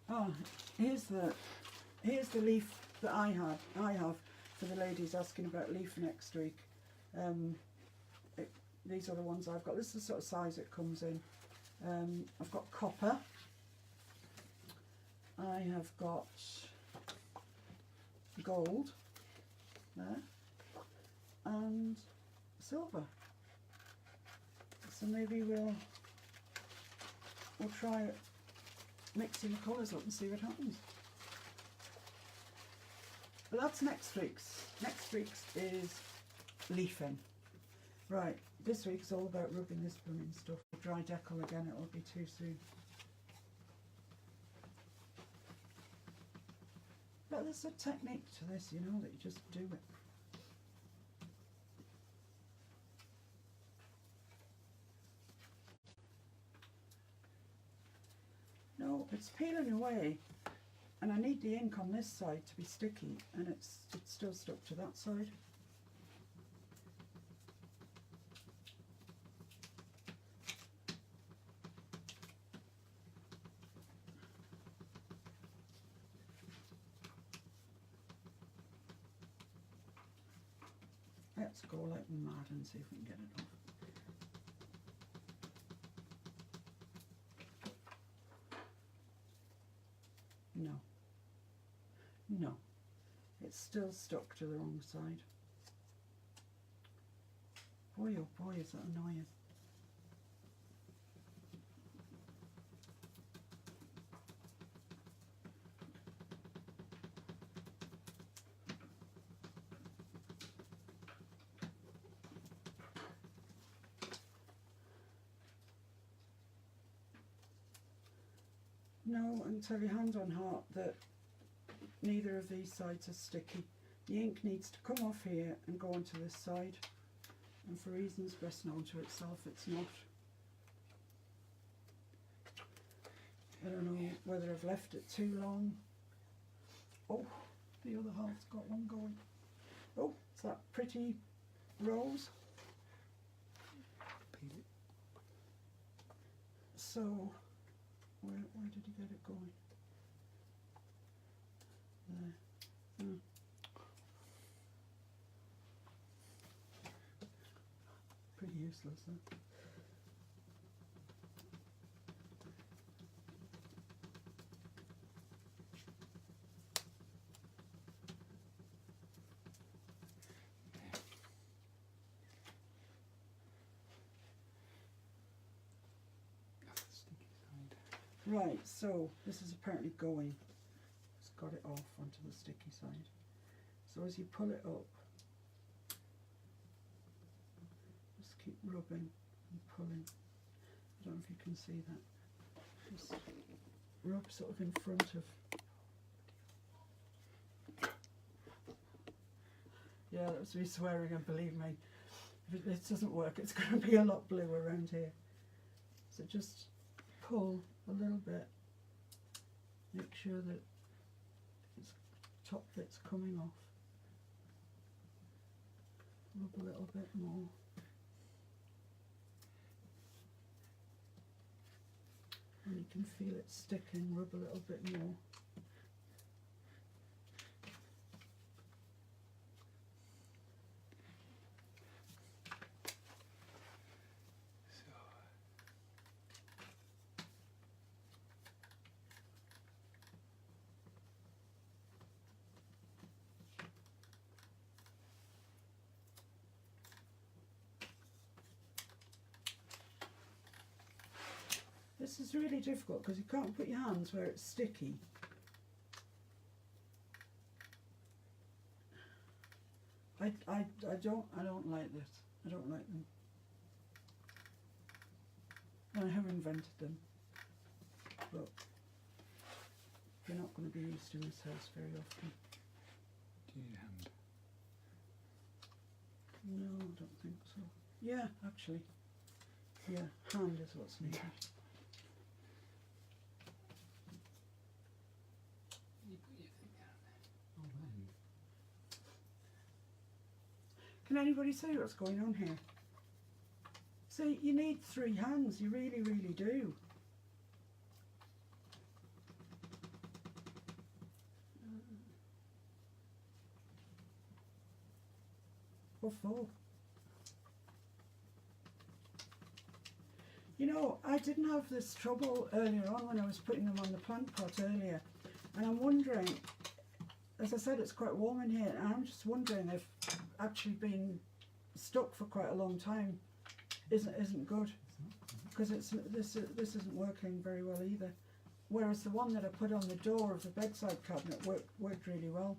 Oh, here's the leaf that I have for the ladies asking about leaf next week. These are the ones I've got. This is the sort of size it comes in. I've got copper. I have got gold. there, and silver. So maybe we'll try it, mixing the colours up and see what happens. But that's next week's. Next week's is leafing. Right, this week's all about rubbing this blooming stuff. Dry decal again, it'll be too soon. But there's a technique to this, you know, that you just do it. No, it's peeling away, and I need the ink on this side to be sticky, and it's still stuck to that side. Let's go like mad and see if we can get it off. No. No. It's still stuck to the wrong side. Boy oh boy, is that annoying. No, and tell your hand on heart that neither of these sides are sticky. The ink needs to come off here and go onto this side, and for reasons best known to itself, it's not. I don't know whether I've left it too long. Oh, the other half's got one going. Oh, it's that pretty rose. So, where did you get it going? There. Hmm. Pretty useless, huh? Right, so this is apparently going. It's got it off onto the sticky side. So as you pull it up, just keep rubbing and pulling. I don't know if you can see that. Just rub sort of in front of. Yeah, that was me swearing, and believe me, if it doesn't work, it's going to be a lot blue around here. So just pull a little bit, make sure that its top bit's coming off, rub a little bit more, and you can feel it sticking, rub a little bit more. This is really difficult because you can't put your hands where it's sticky. I don't like this. I don't like them. I have invented them, but you're not going to be used to this house very often. Do you need a hand? No, I don't think so. Yeah, actually. Yeah, hand is what's needed. Can anybody say what's going on here? See, you need 3 hands, you really, really do. What for? You know, I didn't have this trouble earlier on when I was putting them on the plant pot earlier, and I'm wondering, as I said, it's quite warm in here, and I'm just wondering if actually being stuck for quite a long time isn't good, because this isn't working very well either. Whereas the one that I put on the door of the bedside cabinet worked really well.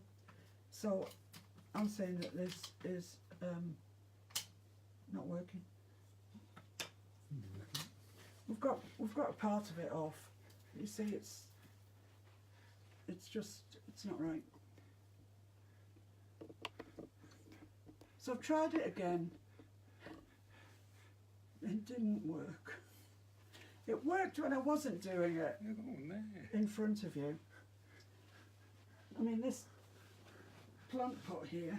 So I'm saying that this is not working. We've got a part of it off. You see, it's not right. So I've tried it again. It didn't work. It worked when I wasn't doing it in front of you. I mean, this plant pot here,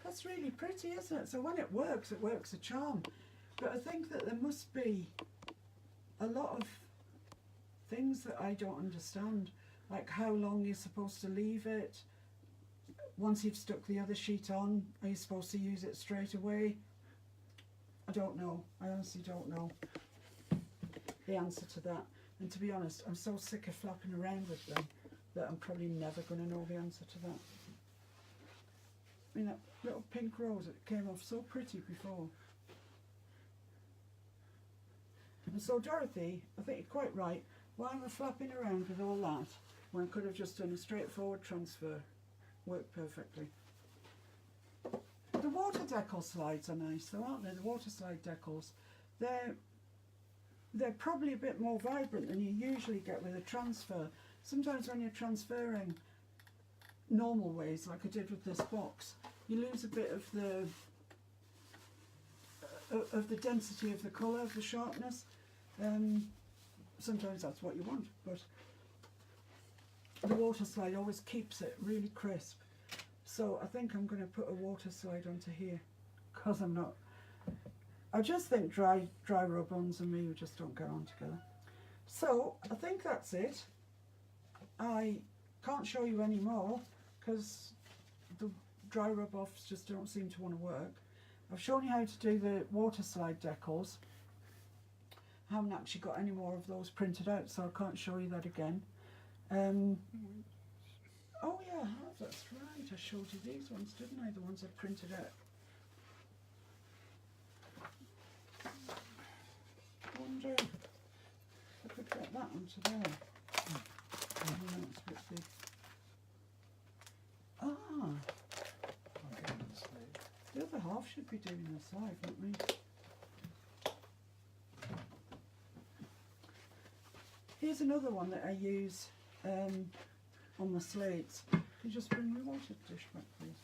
that's really pretty, isn't it? So when it works a charm. But I think that there must be a lot of things that I don't understand, like how long you're supposed to leave it. Once you've stuck the other sheet on, are you supposed to use it straight away? I don't know. I honestly don't know the answer to that. And to be honest, I'm so sick of flapping around with them that I'm probably never going to know the answer to that. I mean, that little pink rose, it came off so pretty before. And so Dorothy, I think you're quite right. Why am I flapping around with all that when I could have just done a straightforward transfer? Worked perfectly. The water decal slides are nice though, aren't they? The water slide decals. They're probably a bit more vibrant than you usually get with a transfer. Sometimes when you're transferring normal ways, like I did with this box, you lose a bit of the density of the colour, of the sharpness. Sometimes that's what you want, but the water slide always keeps it really crisp. So I think I'm going to put a water slide onto here, because I just think dry rub-ons and me just don't get on together. So I think that's it. I can't show you any more because the dry rub-offs just don't seem to want to work. I've shown you how to do the water slide decals. I haven't actually got any more of those printed out, so I can't show you that again. Oh yeah, that's right, I showed you these ones, didn't I? The ones I printed out. I wonder if I could get that onto there. Oh, no, it's a bit big. Ah! The other half should be doing the slide, not me. Here's another one that I use on the slates. Can you just bring my water dish back, please?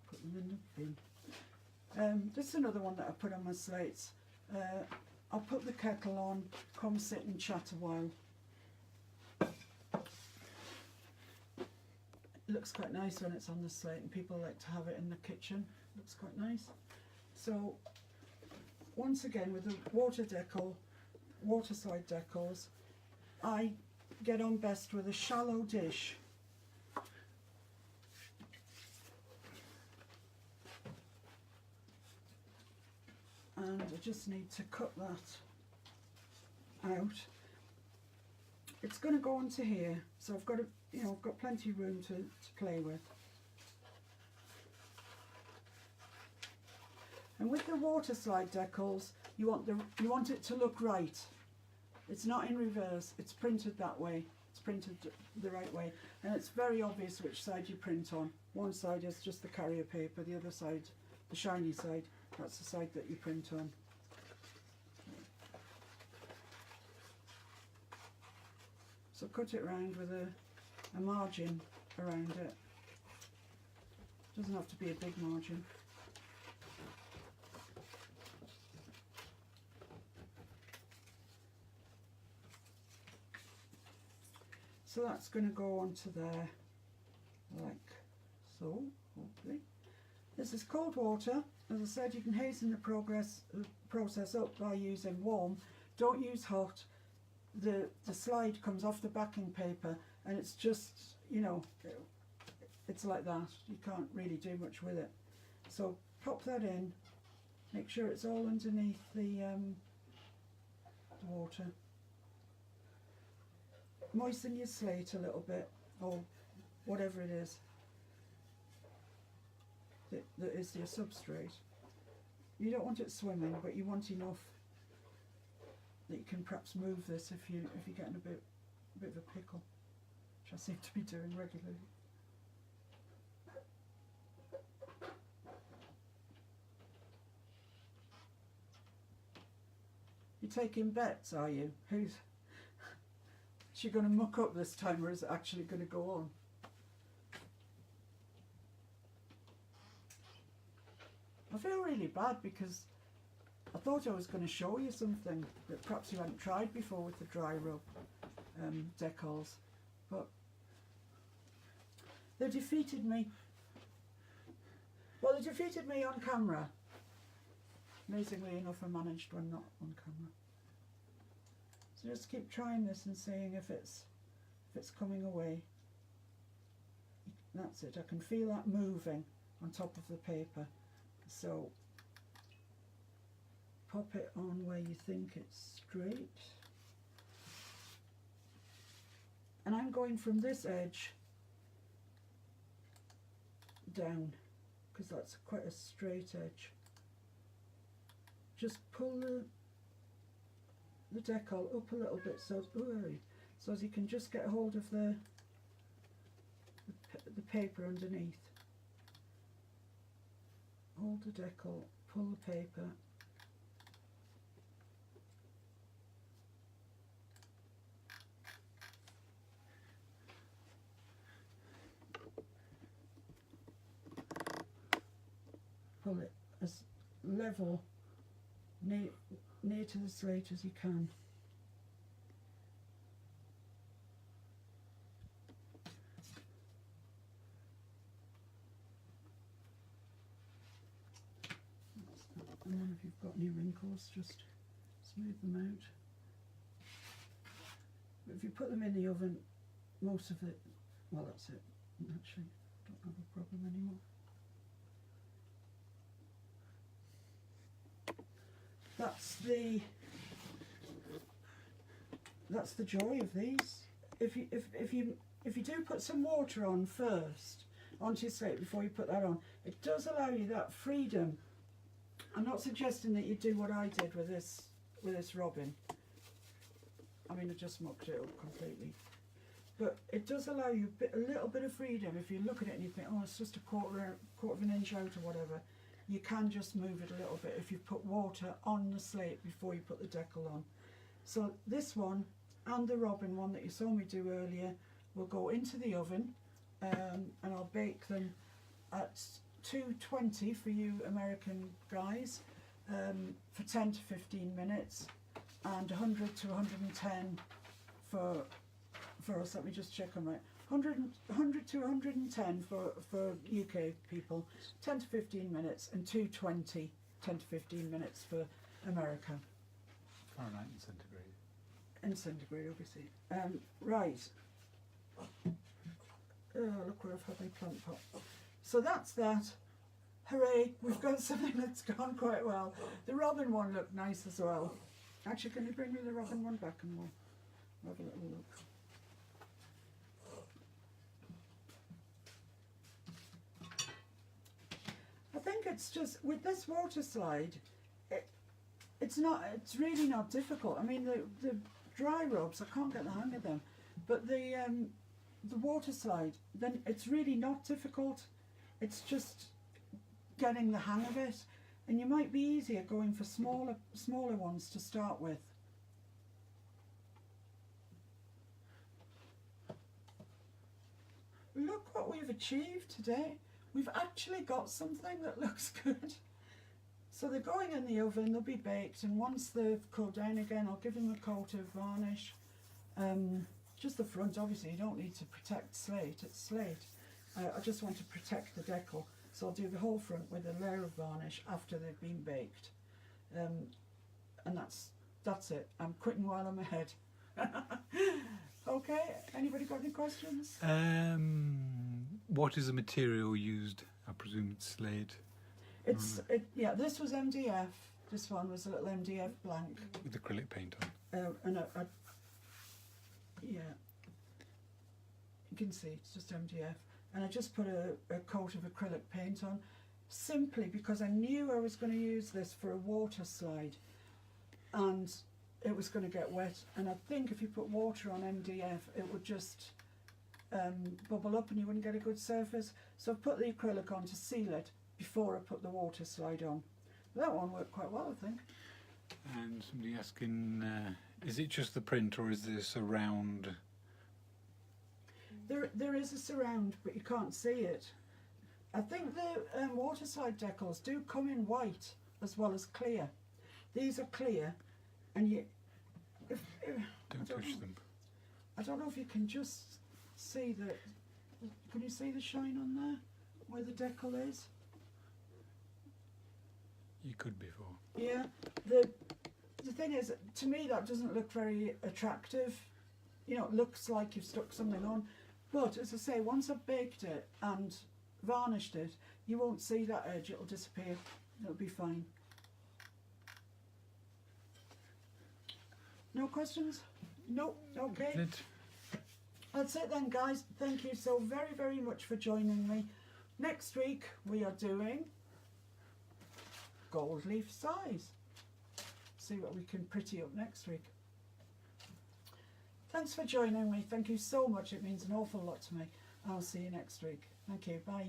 Put them in the bin. This is another one that I put on my slates. I'll put the kettle on, come sit and chat a while. It looks quite nice when it's on the slate, and people like to have it in the kitchen. Looks quite nice. So once again, with the water slide decals, I get on best with a shallow dish. And I just need to cut that out. It's going to go onto here, so I've got I've got plenty of room to play with. And with the water slide decals, you want it to look right. It's not in reverse. It's printed that way. It's printed the right way, and it's very obvious which side you print on. One side is just the carrier paper. The other side, the shiny side, that's the side that you print on. So cut it round with a margin around it. Doesn't have to be a big margin. So that's going to go onto there like so, hopefully. This is cold water. As I said, you can hasten the process up by using warm. Don't use hot. The slide comes off the backing paper, and it's just, it's like that. You can't really do much with it. So pop that in, make sure it's all underneath the the water. Moisten your slate a little bit, or whatever it is that is your substrate. You don't want it swimming, but you want enough that you can perhaps move this if you're getting a bit of a pickle, which I seem to be doing regularly. You're taking bets, are you? Is she going to muck up this time, or is it actually going to go on? I feel really bad because I thought I was going to show you something that perhaps you hadn't tried before with the dry rub decals, but they defeated me. Well, they defeated me on camera. Amazingly enough, I managed when not on camera. So just keep trying this and seeing if it's coming away. That's it. I can feel that moving on top of the paper. So pop it on where you think it's straight. And I'm going from this edge down because that's quite a straight edge. Just pull the decal up a little bit so as you can just get hold of the paper underneath. Hold the decal, pull the paper. Pull it as level near to the slate as you can. And then if you've got any wrinkles, just smooth them out. But if you put them in the oven, most of it, well, that's it. Actually, don't have a problem anymore. That's the joy of these. If you do put some water on first onto your slate before you put that on, it does allow you that freedom. I'm not suggesting that you do what I did with this robin. I mean, I just mucked it up completely. But it does allow you a little bit of freedom. If you look at it and you think, oh, it's just a quarter of an inch out or whatever, you can just move it a little bit if you put water on the slate before you put the decal on. So this one and the robin one that you saw me do earlier will go into the oven, and I'll bake them at 220 for you American guys, for 10 to 15 minutes, and 100 to 110 for us. Let me just check on that. 100 to 110 for UK people, 10 to 15 minutes, and 220, 10 to 15 minutes for America. Fahrenheit and centigrade. And centigrade, obviously. Right. Oh, look where I've had my plant pot. So that's that. Hooray, we've got something that's gone quite well. The robin one looked nice as well. Actually, can you bring me the robin one back and we'll have a little look. I think it's just, with this water slide, it's really not difficult. I mean, the dry rubs, I can't get the hang of them, but the water slide, then it's really not difficult. It's just getting the hang of it, and you might be easier going for smaller ones to start with. Look what we've achieved today. We've actually got something that looks good. So they're going in the oven, they'll be baked, and once they've cooled down again, I'll give them a coat of varnish. Just the front, obviously, you don't need to protect slate, it's slate. I just want to protect the decal, so I'll do the whole front with a layer of varnish after they've been baked. And that's it. I'm quitting while I'm ahead. Okay, anybody got any questions? What is the material used? I presume it's slate. Yeah, this was MDF. This one was a little MDF blank. With acrylic paint on. yeah, you can see it's just MDF, and I just put a coat of acrylic paint on, simply because I knew I was going to use this for a water slide, and it was going to get wet, and I think if you put water on MDF it would just bubble up and you wouldn't get a good surface. So I've put the acrylic on to seal it before I put the water slide on. That one worked quite well, I think. And somebody asking, is it just the print or is this a round? There is a surround, but you can't see it. I think the waterslide decals do come in white as well as clear. These are clear, and you Don't touch them. I don't know if you can just see the. Can you see the shine on there, where the decal is? You could before. Yeah. The thing is, to me, that doesn't look very attractive. You know, it looks like you've stuck something on. But as I say, once I've baked it and varnished it, you won't see that edge. It'll disappear. It'll be fine. No questions? No. Okay. That's it. That's it then, guys. Thank you so very, very much for joining me. Next week we are doing gold leaf size. See what we can pretty up next week. Thanks for joining me. Thank you so much. It means an awful lot to me. I'll see you next week. Thank you. Bye.